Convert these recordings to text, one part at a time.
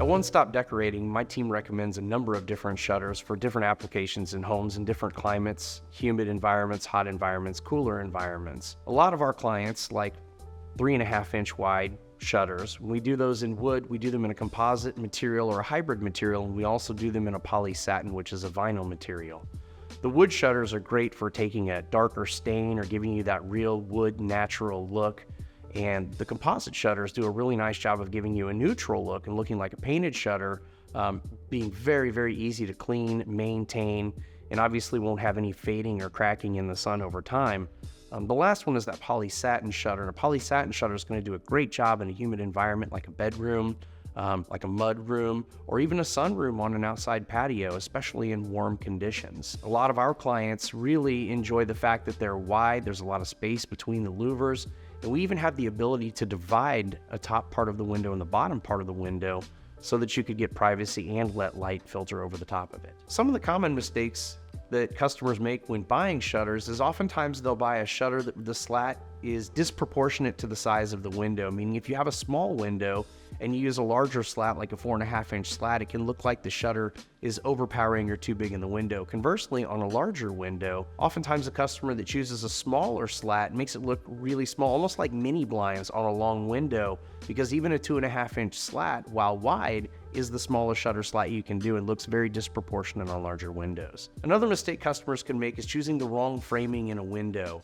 One Stop Decorating, my team recommends a number of different shutters for different applications in homes in different climates, humid environments, hot environments, cooler environments. A lot of our clients like 3.5-inch wide shutters. When we do those in wood, we do them in a composite material or a hybrid material, and we also do them in a poly satin, which is a vinyl material. The wood shutters are great for taking a darker stain or giving you that real wood natural look. And the composite shutters do a really nice job of giving you a neutral look and looking like a painted shutter, being very, very easy to clean, maintain, and obviously won't have any fading or cracking in the sun over time. The last one is that poly satin shutter. And a poly satin shutter is going to do a great job in a humid environment like a bedroom, like a mud room, or even a sunroom on an outside patio, especially in warm conditions. A lot of our clients really enjoy the fact that they're wide, there's a lot of space between the louvers, and we even have the ability to divide a top part of the window and the bottom part of the window so that you could get privacy and let light filter over the top of it. Some of the common mistakes that customers make when buying shutters is oftentimes they'll buy a shutter that the slat is disproportionate to the size of the window, meaning if you have a small window and you use a larger slat like a 4.5-inch slat, it can look like the shutter is overpowering or too big in the window. Conversely, on a larger window, oftentimes a customer that chooses a smaller slat makes it look really small, almost like mini blinds on a long window, because even a 2.5-inch slat, while wide, is the smallest shutter slat you can do and looks very disproportionate on larger windows. Another mistake customers can make is choosing the wrong framing in a window.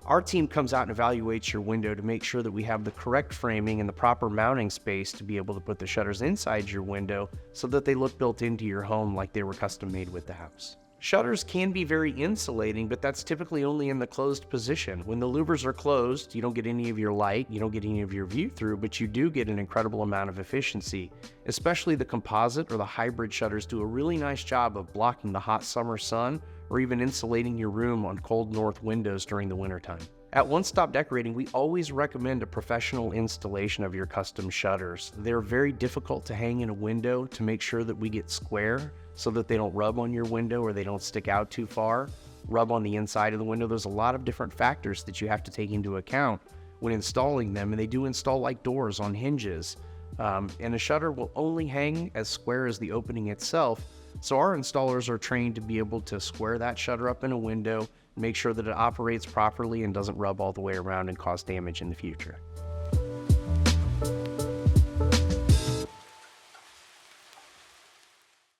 Our team comes out and evaluates your window to make sure that we have the correct framing and the proper mounting space to be able to put the shutters inside your window so that they look built into your home like they were custom made with the house. Shutters can be very insulating, but that's typically only in the closed position. When the louvers are closed, you don't get any of your light, you don't get any of your view through, but you do get an incredible amount of efficiency. Especially the composite or the hybrid shutters do a really nice job of blocking the hot summer sun or even insulating your room on cold north windows during the wintertime. At One Stop Decorating, we always recommend a professional installation of your custom shutters. They're very difficult to hang in a window to make sure that we get square so that they don't rub on your window or they don't stick out too far, rub on the inside of the window. There's a lot of different factors that you have to take into account when installing them, and they do install like doors on hinges. And a shutter will only hang as square as the opening itself. So our installers are trained to be able to square that shutter up in a window, make sure that it operates properly and doesn't rub all the way around and cause damage in the future.